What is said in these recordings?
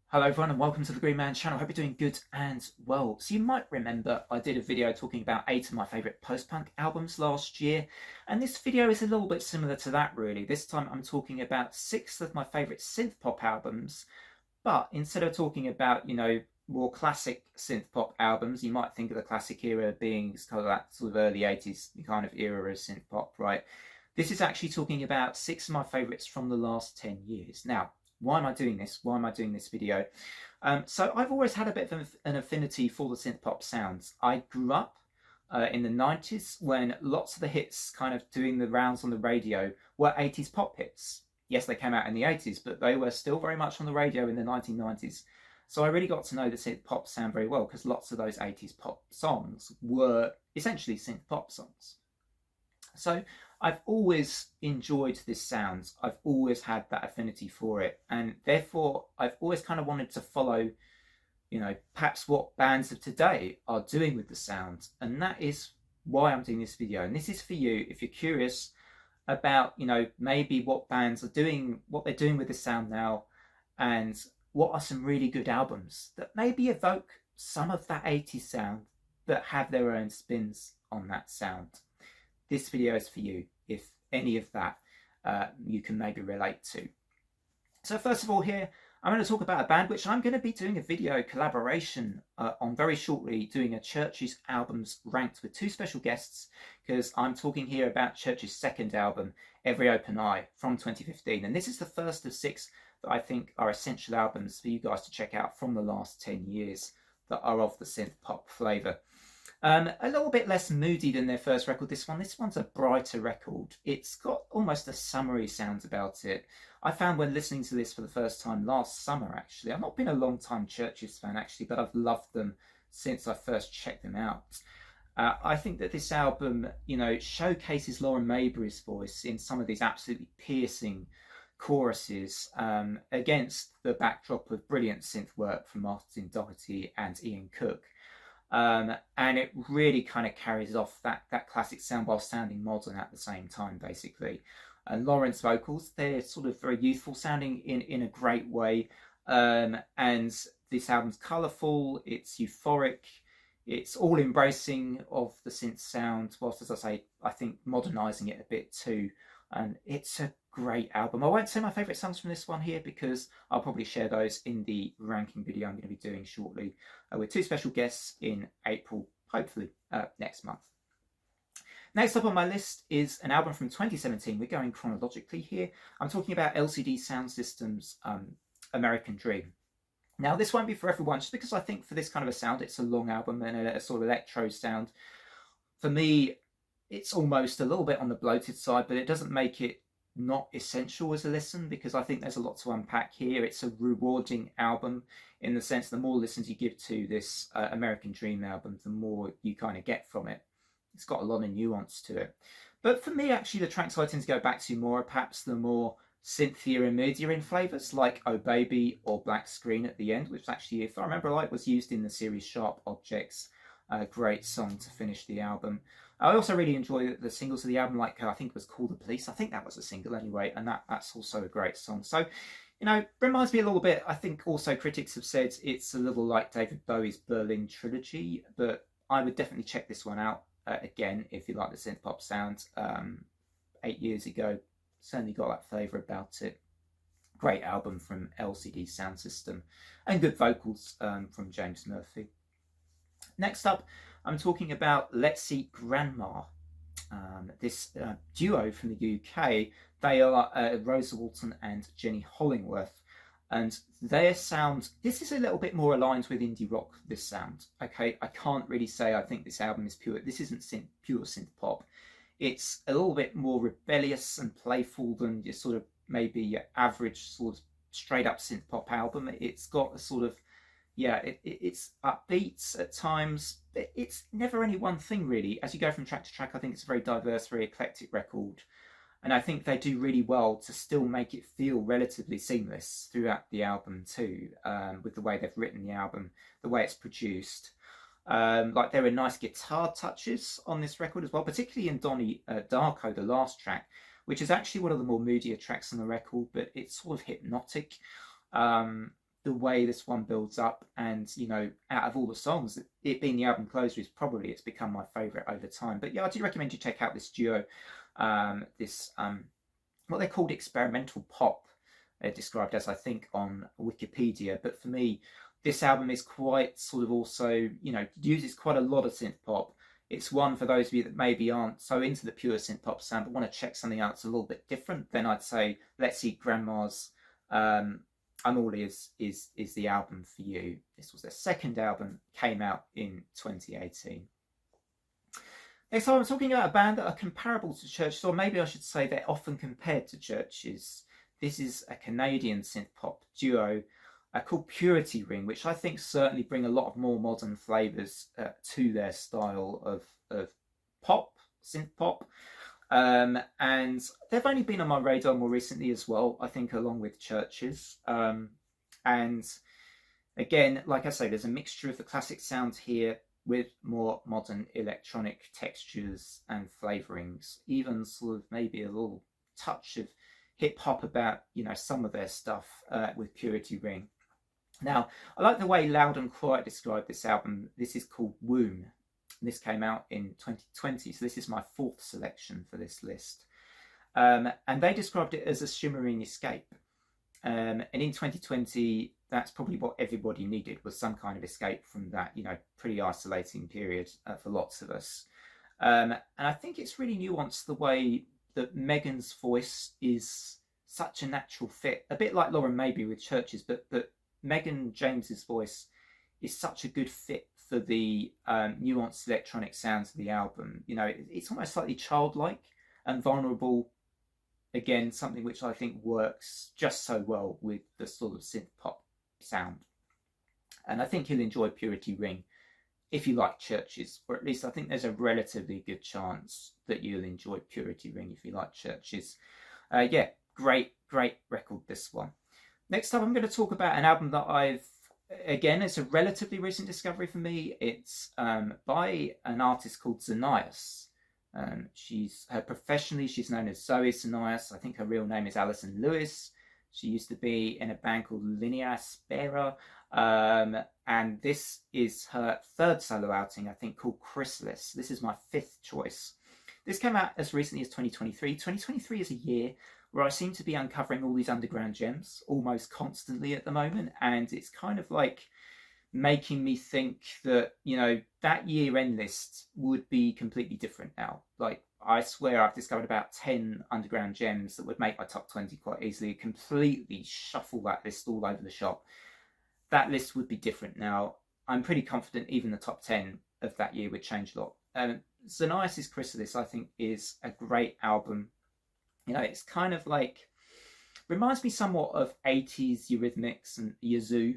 Hello everyone and welcome to the Green Man channel. Hope you're doing good and well. So you might remember I did a video talking about 8 of my favourite post-punk albums last year, and this video is a little bit similar to that really. This time I'm talking about 6 of my favourite synth-pop albums, but instead of talking about, more classic synth-pop albums, you might think of the classic era being kind of that sort of early 80s kind of era of synth-pop, right? This is actually talking about 6 of my favourites from the last 10 years. Now, why am I doing this? Why am I doing this video? So I've always had a bit of an affinity for the synth pop sounds. I grew up in the 90s when lots of the hits kind of doing the rounds on the radio were 80s pop hits. Yes, they came out in the 80s, but they were still very much on the radio in the 1990s. So I really got to know the synth pop sound very well because lots of those 80s pop songs were essentially synth pop songs. So I've always enjoyed this sound. I've always had that affinity for it. And therefore, I've always kind of wanted to follow, perhaps what bands of today are doing with the sound. And that is why I'm doing this video. And this is for you if you're curious about, maybe what bands are doing, what they're doing with the sound now, and what are some really good albums that maybe evoke some of that 80s sound but have their own spins on that sound. This video is for you if any of that you can maybe relate to. So first of all here, I'm going to talk about a band which I'm going to be doing a video collaboration on very shortly, doing a Church's albums ranked with 2 special guests, because I'm talking here about Church's second album, Every Open Eye, from 2015. And this is the first of 6 that I think are essential albums for you guys to check out from the last 10 years that are of the synth pop flavour. A little bit less moody than their first record, this one. This one's a brighter record. It's got almost a summery sound about it. I found when listening to this for the first time last summer, actually. I've not been a long time Church's fan, actually, but I've loved them since I first checked them out. I think that this album, showcases Lauren Mayberry's voice in some of these absolutely piercing choruses against the backdrop of brilliant synth work from Martin Doherty and Ian Cook. And it really kind of carries off that classic sound while sounding modern at the same time, basically. And Lauren's vocals, they're sort of very youthful sounding in a great way. And this album's colourful, it's euphoric, it's all embracing of the synth sound, whilst, as I say, I think modernising it a bit too. And it's a great album. I won't say my favourite songs from this one here because I'll probably share those in the ranking video I'm going to be doing shortly with 2 special guests in April, hopefully next month. Next up on my list is an album from 2017. We're going chronologically here. I'm talking about LCD Sound System's American Dream. Now, this won't be for everyone, just because I think for this kind of a sound, it's a long album and a sort of electro sound. For me, it's almost a little bit on the bloated side, but it doesn't make it not essential as a listen, because I think there's a lot to unpack here. It's a rewarding album in the sense the more listens you give to this American Dream album, the more you kind of get from it. It's got a lot of nuance to it. But for me, actually, the tracks I tend to go back to more are perhaps the more synthier and moodier in flavours, like Oh Baby or Black Screen at the end, which actually, if I remember right, was used in the series Sharp Objects. A great song to finish the album. I also really enjoy the singles of the album, like I think it was Call the Police. I think that was a single anyway, and that's also a great song. So, reminds me a little bit, I think also critics have said it's a little like David Bowie's Berlin Trilogy, but I would definitely check this one out again if you like the synth pop sound. 8 years ago, certainly got that flavour about it. Great album from LCD Sound System, and good vocals from James Murphy. Next up, I'm talking about Let's See Grandma. This duo from the UK, they are Rosa Walton and Jenny Hollingworth, and their sound, this is a little bit more aligned with indie rock, this sound. Okay, I can't really say I think this album is pure. This isn't pure synth pop. It's a little bit more rebellious and playful than your sort of maybe your average sort of straight up synth pop album. It's got a sort of, it's upbeat at times, but it's never any one thing really. As you go from track to track, I think it's a very diverse, very eclectic record. And I think they do really well to still make it feel relatively seamless throughout the album too, with the way they've written the album, the way it's produced. Like there are nice guitar touches on this record as well, particularly in Donnie Darko, the last track, which is actually one of the more moodier tracks on the record, but it's sort of hypnotic. the way this one builds up, and you know, out of all the songs, it being the album closer is probably, it's become my favorite over time. But yeah, I do recommend you check out this duo, this what they called experimental pop, described as, I think, on Wikipedia. But for me, this album is quite sort of also, you know, uses quite a lot of synth pop. It's one for those of you that maybe aren't so into the pure synth pop sound but want to check something out that's a little bit different. Then I'd say Let's Eat Grandma's I'm All Ears is the album for you. This was their second album, came out in 2018. Next time I'm talking about a band that are comparable to Churches, or maybe I should say they're often compared to Churches. This is a Canadian synth pop duo called Purity Ring, which I think certainly bring a lot of more modern flavours to their style of pop, synth pop. And they've only been on my radar more recently as well, I think, along with Churches. And again, like I say, there's a mixture of the classic sounds here with more modern electronic textures and flavourings, even sort of maybe a little touch of hip hop about, you know, some of their stuff with Purity Ring. Now, I like the way Loud and Quiet described this album. This is called Womb. This came out in 2020, so this is my fourth selection for this list. And they described it as a shimmering escape. And in 2020, that's probably what everybody needed, was some kind of escape from that, you know, pretty isolating period for lots of us. And I think it's really nuanced the way that Megan's voice is such a natural fit, a bit like Lauren Maybe with Churches, but Megan James's voice is such a good fit for the nuanced electronic sounds of the album. You know, it's almost slightly childlike and vulnerable. Again, something which I think works just so well with the sort of synth pop sound. And I think you'll enjoy Purity Ring if you like Churches, or at least I think there's a relatively good chance that you'll enjoy Purity Ring if you like Churches. Yeah, great record, this one. Next up, I'm going to talk about an album that again, it's a relatively recent discovery for me. It's by an artist called Xenias. Professionally, she's known as Zoe Xenias. I think her real name is Alison Lewis. She used to be in a band called Linea Spera. And this is her third solo outing, I think, called Chrysalis. This is my fifth choice. This came out as recently as 2023. 2023 is a year where I seem to be uncovering all these underground gems almost constantly at the moment. And it's kind of like making me think that, you know, that year-end list would be completely different now. Like, I swear I've discovered about 10 underground gems that would make my top 20 quite easily, completely shuffle that list all over the shop. That list would be different now. I'm pretty confident even the top 10 of that year would change a lot. Xenias' Chrysalis, I think, is a great album. You know, it's kind of like, reminds me somewhat of 80s Eurythmics and Yazoo,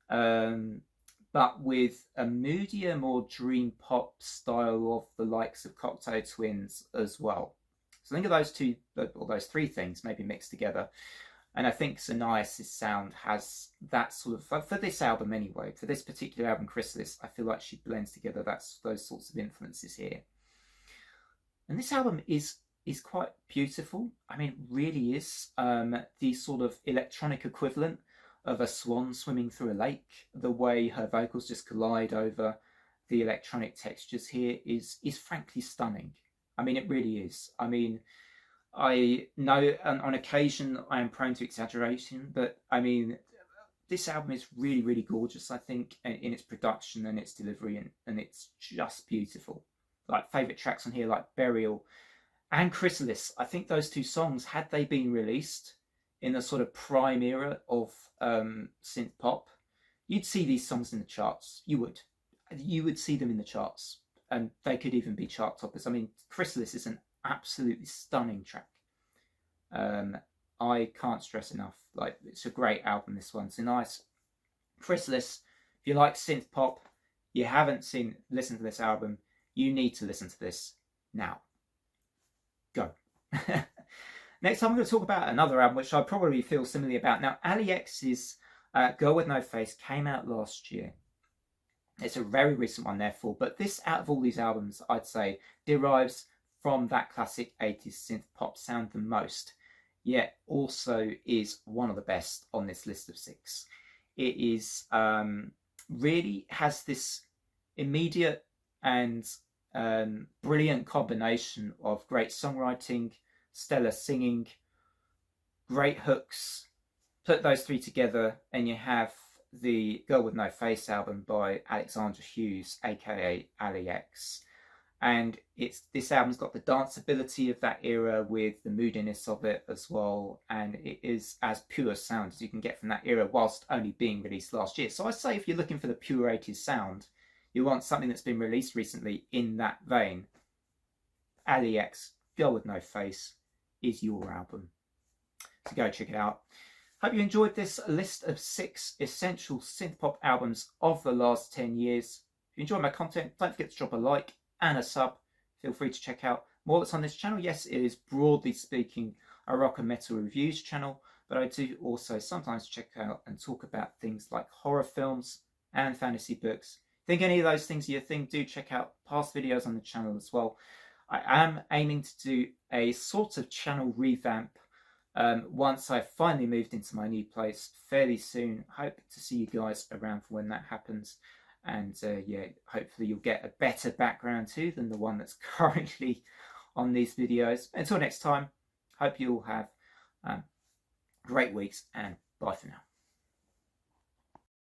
but with a moodier, more dream pop style of the likes of Cocteau Twins as well. So think of those two, or those three things maybe mixed together. And I think Xenias' sound has that sort of, for this album anyway, for this particular album, Chrysalis, I feel like she blends together those sorts of influences here. And this album is quite beautiful. I mean, it really is. The sort of electronic equivalent of a swan swimming through a lake. The way her vocals just collide over the electronic textures here is frankly stunning. I mean, it really is. I mean, I know on occasion I am prone to exaggeration, but I mean, this album is really, really gorgeous, I think, in its production and its delivery, and it's just beautiful. Like, favourite tracks on here, like Burial and Chrysalis. I think those two songs, had they been released in the sort of prime era of synth pop, you'd see these songs in the charts. You would see them in the charts, and they could even be chart toppers. I mean, Chrysalis is an absolutely stunning track. I can't stress enough, like, it's a great album, this one. It's a nice Chrysalis. If you like synth pop, you haven't listened to this album, you need to listen to this now. Go. Next time I'm going to talk about another album which I probably feel similarly about. Now, Ali X's Girl With No Face came out last year. It's a very recent one, therefore, but this, out of all these albums, I'd say derives from that classic 80s synth pop sound the most, yet also is one of the best on this list of 6. It is really has this immediate and brilliant combination of great songwriting, stellar singing, great hooks. Put those three together and you have the Girl with No Face album by Alexandra Hughes, aka Ali X. And this album's got the danceability of that era with the moodiness of it as well, and it is as pure sound as you can get from that era whilst only being released last year. So I say if you're looking for the pure 80s sound, you want something that's been released recently in that vein, Ali X, Girl with No Face is your album. So go check it out. Hope you enjoyed this list of 6 essential synthpop albums of the last 10 years. If you enjoy my content, don't forget to drop a like and a sub. Feel free to check out more that's on this channel. Yes, it is broadly speaking a rock and metal reviews channel, but I do also sometimes check out and talk about things like horror films and fantasy books. Think any of those things are your thing, do check out past videos on the channel as well. I am aiming to do a sort of channel revamp once I've finally moved into my new place fairly soon. Hope to see you guys around for when that happens. And yeah, hopefully you'll get a better background too than the one that's currently on these videos. Until next time, hope you all have great weeks and bye for now.